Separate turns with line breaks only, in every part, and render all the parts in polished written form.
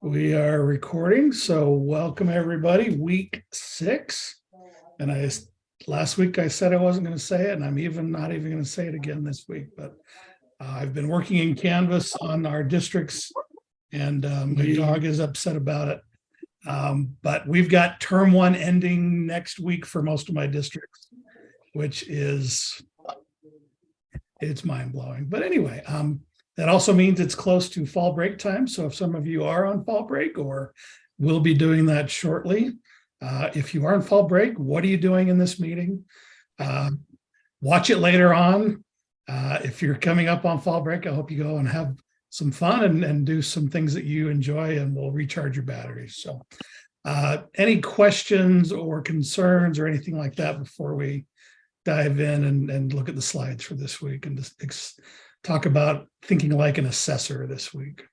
We are recording, so welcome everybody. Week 6, and last week I said I wasn't going to say it, and I'm not even going to say it again this week. But I've been working in Canvas on our districts, and my dog is upset about it. But we've got term 1 ending next week for most of my districts, which it's mind blowing. But anyway, that also means it's close to fall break time. So if some of you are on fall break or will be doing that shortly, if you are on fall break, what are you doing in this meeting? Watch it later on. If you're coming up on fall break, I hope you go and have some fun and do some things that you enjoy, and will recharge your batteries. So any questions or concerns or anything like that before we dive in and look at the slides for this week and just talk about thinking like an assessor this week?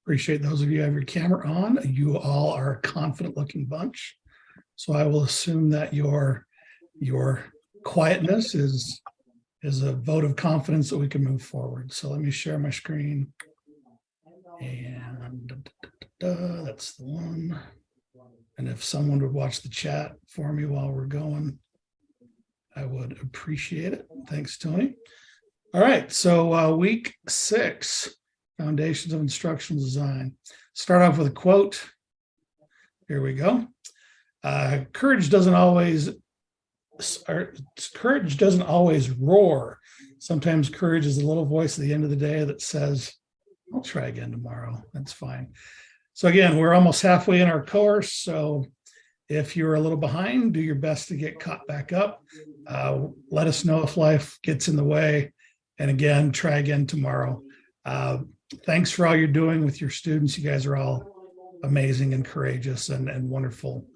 Appreciate those of you who have your camera on. You all are a confident looking bunch. So I will assume that your quietness is a vote of confidence that we can move forward. So let me share my screen. And that's the one. And if someone would watch the chat for me while we're going, I would appreciate it. Thanks, Tony. All right, so week 6, Foundations of Instructional Design. Start off with a quote. Here we go. Courage doesn't always roar. Sometimes courage is a little voice at the end of the day that says, I'll try again tomorrow. That's fine. So again, we're almost halfway in our course. So if you're a little behind, do your best to get caught back up. Let us know if life gets in the way. And again, try again tomorrow. Thanks for all you're doing with your students. You guys are all amazing and courageous and wonderful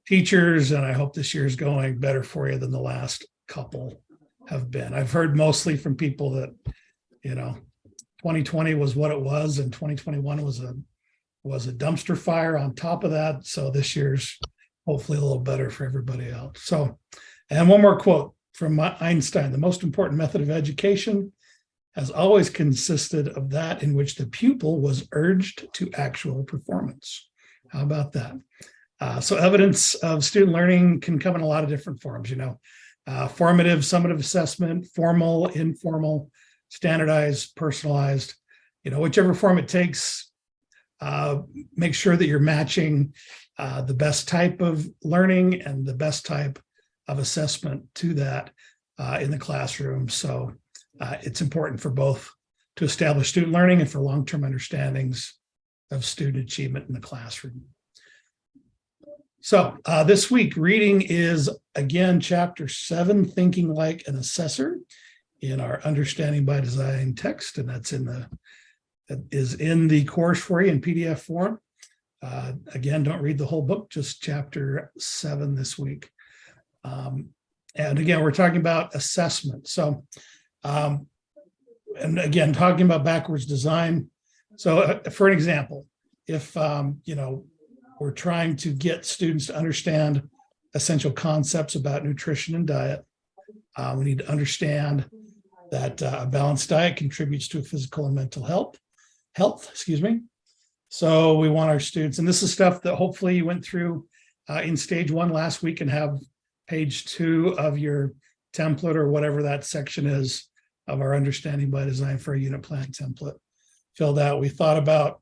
teachers. And I hope this year is going better for you than the last couple have been. I've heard mostly from people that, 2020 was what it was, and 2021 was a dumpster fire on top of that. So this year's hopefully a little better for everybody else. So, and one more quote from Einstein: the most important method of education has always consisted of that in which the pupil was urged to actual performance. How about that? So evidence of student learning can come in a lot of different forms, formative, summative assessment, formal, informal, standardized, personalized, whichever form it takes. Make sure that you're matching the best type of learning and the best type of assessment to that in the classroom. So it's important for both to establish student learning and for long-term understandings of student achievement in the classroom. So this week, reading is, again, Chapter 7, Thinking Like an Assessor, in our Understanding by Design text, and that is in the course for you in PDF form. Again, don't read the whole book, just Chapter 7 this week. And again, we're talking about assessment. So, and again, talking about backwards design. So for an example, if, we're trying to get students to understand essential concepts about nutrition and diet, we need to understand that a balanced diet contributes to physical and mental health. So we want our students, and this is stuff that hopefully you went through in stage 1 last week and have page 2 of your template or whatever that section is of our Understanding by Design for a Unit Plan template filled out. We thought about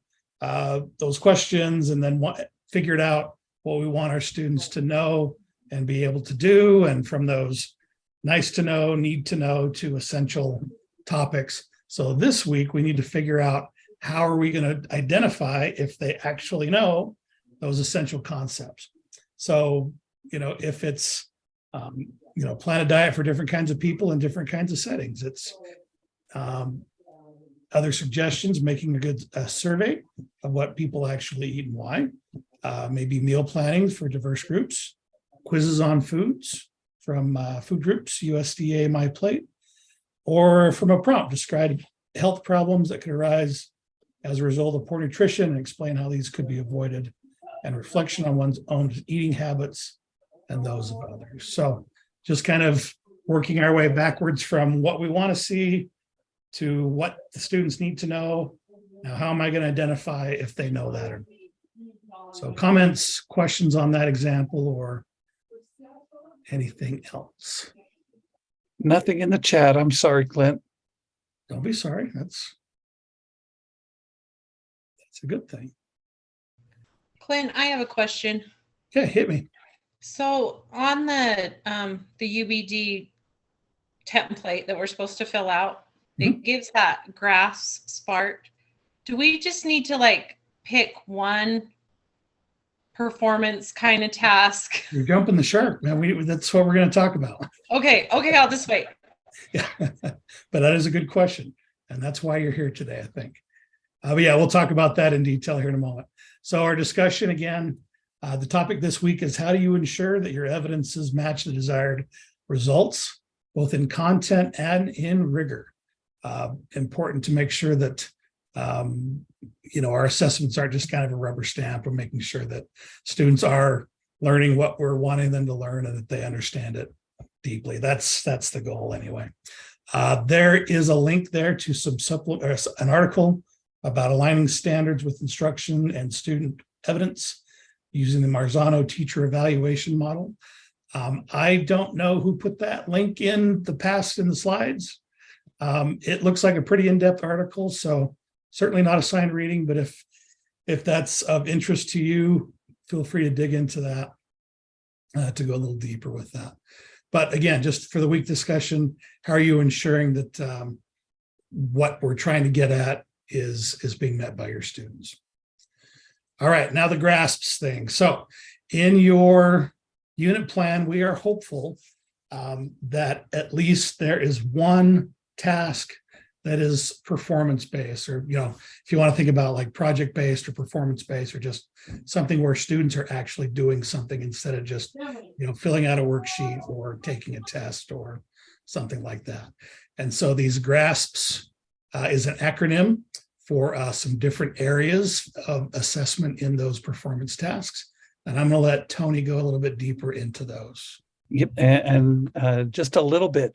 those questions and then figured out what we want our students to know and be able to do. And from those nice to know, need to know to essential topics. So this week we need to figure out how are we going to identify if they actually know those essential concepts. So, if it's, plan a diet for different kinds of people in different kinds of settings. It's other suggestions, making a good survey of what people actually eat and why. Maybe meal planning for diverse groups, quizzes on foods from food groups, USDA My Plate, or from a prompt, describe health problems that could arise as a result of poor nutrition and explain how these could be avoided, and reflection on one's own eating habits and those of others. So just kind of working our way backwards from what we want to see to what the students need to know. Now, how am I going to identify if they know that? Or so comments, questions on that example or anything else?
Nothing in the chat. I'm sorry, Clint.
Don't be sorry. That's a good thing.
Clint, I have a question.
Okay, hit me.
So on the UBD template that we're supposed to fill out, it gives that graphs spark. Do we just need to like pick one performance kind of task?
You're jumping the shark, man. That's what we're going to talk about.
Okay, I'll just wait.
Yeah, but that is a good question. And that's why you're here today, I think. But yeah, we'll talk about that in detail here in a moment. So our discussion again, the topic this week is how do you ensure that your evidences match the desired results, both in content and in rigor. Important to make sure that our assessments aren't just kind of a rubber stamp. We're making sure that students are learning what we're wanting them to learn and that they understand it deeply. That's the goal anyway. There is a link there to an article about aligning standards with instruction and student evidence using the Marzano teacher evaluation model. I don't know who put that link in the slides. It looks like a pretty in-depth article, so certainly not assigned reading, but if that's of interest to you, feel free to dig into that to go a little deeper with that. But again, just for the week discussion, how are you ensuring that what we're trying to get at is being met by your students? All right, now the grasps thing. So in your unit plan, we are hopeful that at least there is one task that is performance-based, or if you want to think about like project-based or performance-based, or just something where students are actually doing something instead of just filling out a worksheet or taking a test or something like that. And so these grasps is an acronym for some different areas of assessment in those performance tasks. And I'm going to let Tony go a little bit deeper into those.
Yep, and just a little bit,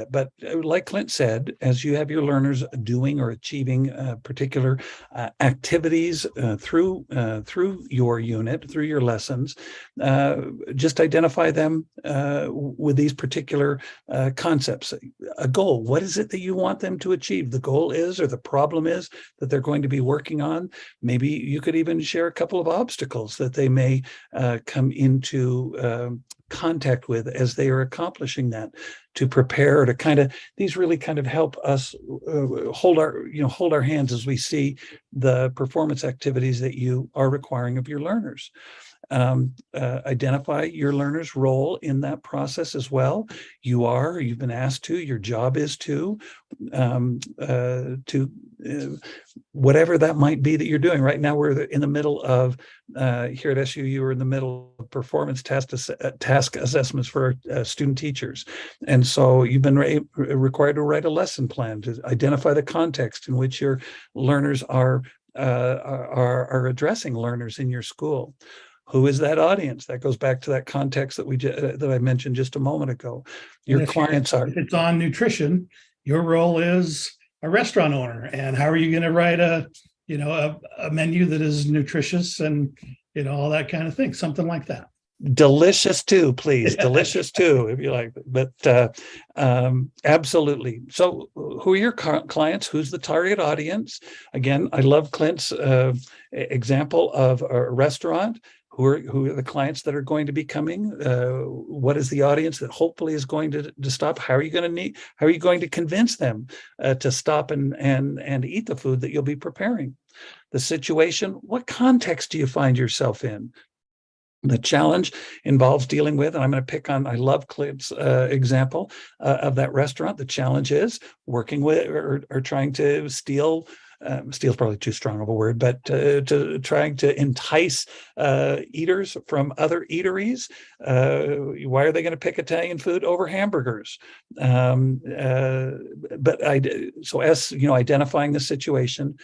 but like Clint said, as you have your learners doing or achieving particular activities through your unit, through your lessons, just identify them with these particular concepts. A goal, what is it that you want them to achieve? The goal is, or the problem is that they're going to be working on. Maybe you could even share a couple of obstacles that they may come into contact with as they are accomplishing that, to prepare to these really help us hold our hands as we see the performance activities that you are requiring of your learners. Identify your learner's role in that process as well. You've been asked to, your job is to whatever that might be that you're doing. Right now, we're in the middle of, here at SU, we're in the middle of performance task assessments for student teachers. And so you've been required to write a lesson plan to identify the context in which your learners are addressing learners in your school. Who is that audience? That goes back to that context that I mentioned just a moment ago. Your clients are.
If it's on nutrition, your role is a restaurant owner, and how are you going to write a menu that is nutritious and all that kind of thing, something like that.
Delicious too, please. Delicious too, if you like. But absolutely. So who are your clients? Who's the target audience? Again, I love Clint's example of a restaurant. Who are the clients that are going to be coming? What is the audience that hopefully is going to stop? How are you going to convince them to stop and eat the food that you'll be preparing? The situation, what context do you find yourself in? The challenge involves dealing with, and I'm going to pick on, I love Clint's example of that restaurant. The challenge is working with or trying to steal is probably too strong of a word, but to trying to entice eaters from other eateries. Why are they going to pick Italian food over hamburgers? Identifying the situation,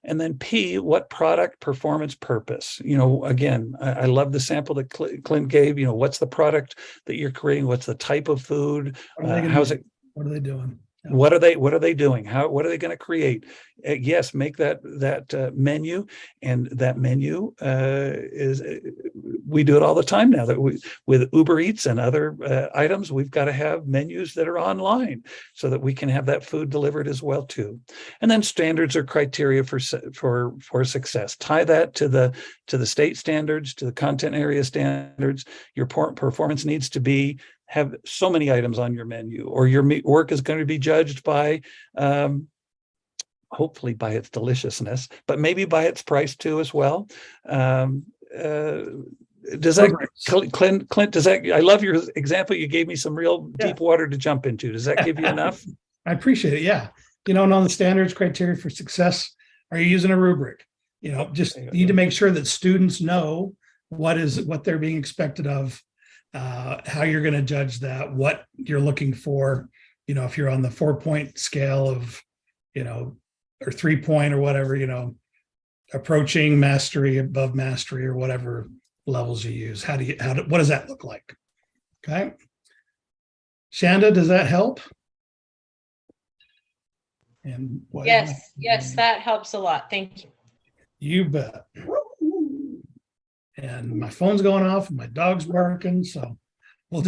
And then P, what product, performance, purpose? Again, I love the sample that Clint gave. What's the product that you're creating? What's the type of food? How's it?
What are they doing? Yeah.
What are they doing? What are they going to create? Yes, make that menu, and that menu is we do it all the time now. That with Uber Eats and other items, we've got to have menus that are online so that we can have that food delivered as well too. And then standards or criteria for success. Tie that to the state standards, to the content area standards. Your performance needs to have so many items on your menu, or your work is going to be judged by, hopefully by its deliciousness, but maybe by its price too as well. Does that, Clint, does that, I love your example. You gave me some real deep water to jump into. Does that give you enough?
I appreciate it. Yeah. And on the standards criteria for success, are you using a rubric? Just need to make sure that students know what they're being expected of, how you're going to judge that, what you're looking for, if you're on the 4-point scale of, or 3-point or whatever, approaching mastery, above mastery, or whatever levels you use. What does that look like? Okay. Shanda, does that help? And
yes, that helps a lot. Thank you.
You bet. And my phone's going off and my dog's barking, so we'll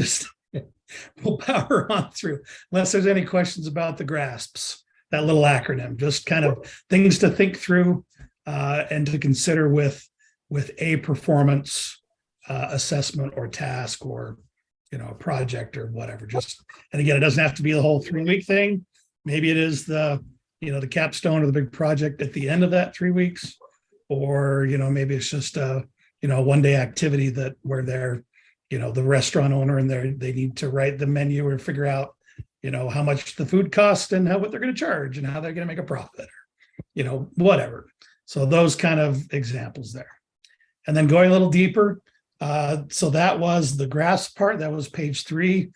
power on through unless there's any questions about the GRASPs, that little acronym. Just kind of things to think through and to consider with a performance assessment or task, or a project or whatever. And again, it doesn't have to be the whole 3-week thing. Maybe it is the capstone of the big project at the end of that 3 weeks, or maybe it's just a one-day activity where they're, the restaurant owner, and they need to write the menu or figure out, how much the food costs and what they're going to charge and how they're going to make a profit, or, whatever. So those kind of examples there. And then going a little deeper. So that was the GRASP part. That was page 3.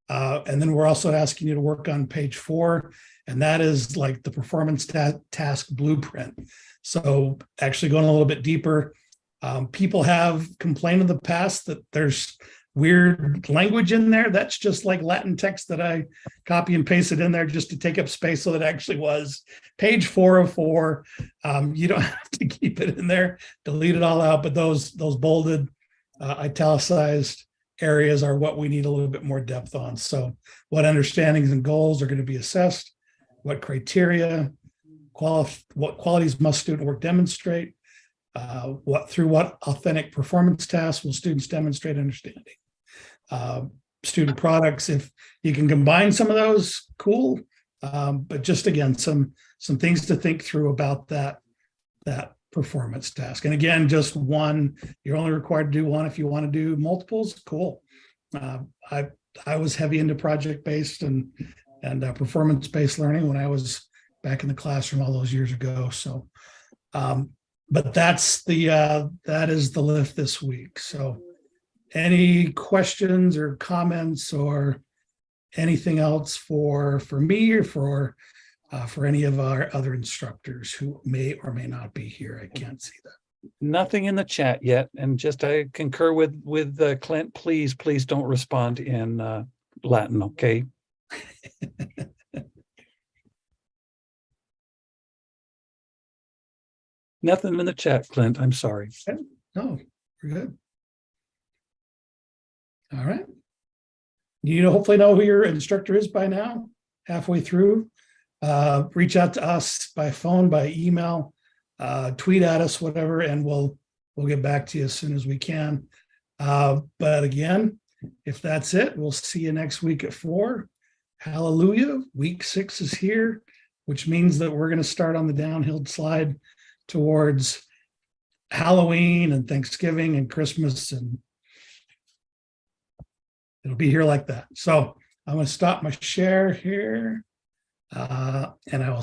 And then we're also asking you to work on page 4. And that is like the performance task blueprint. So actually going a little bit deeper, people have complained in the past that there's weird language in there. That's just like Latin text that I copy and pasted in there just to take up space. So that actually was page 4 of 4. You don't have to keep it in there, delete it all out. But those bolded, italicized areas are what we need a little bit more depth on. So what understandings and goals are going to be assessed, what criteria, what qualities must student work demonstrate, what authentic performance tasks will students demonstrate understanding. Student products, if you can combine some of those, cool. But just again, some things to think through about that performance task. And again, just one, you're only required to do one. If you want to do multiples, cool. I was heavy into project-based and performance-based learning when I was back in the classroom all those years ago. So, but that is the lift this week. So any questions or comments or anything else for me or for any of our other instructors who may or may not be here? I can't see that.
Nothing in the chat yet. And just I concur with Clint, please don't respond in Latin, okay? Nothing in the chat, Clint. I'm sorry.
No, we're good. All right. Hopefully know who your instructor is by now, halfway through. Reach out to us by phone, by email, tweet at us, whatever, and we'll get back to you as soon as we can. But again, if that's it, we'll see you next week at 4. Hallelujah. Week 6 is here, which means that we're going to start on the downhill slide towards Halloween and Thanksgiving and Christmas, and it'll be here like that. So I'm going to stop my share here, and I will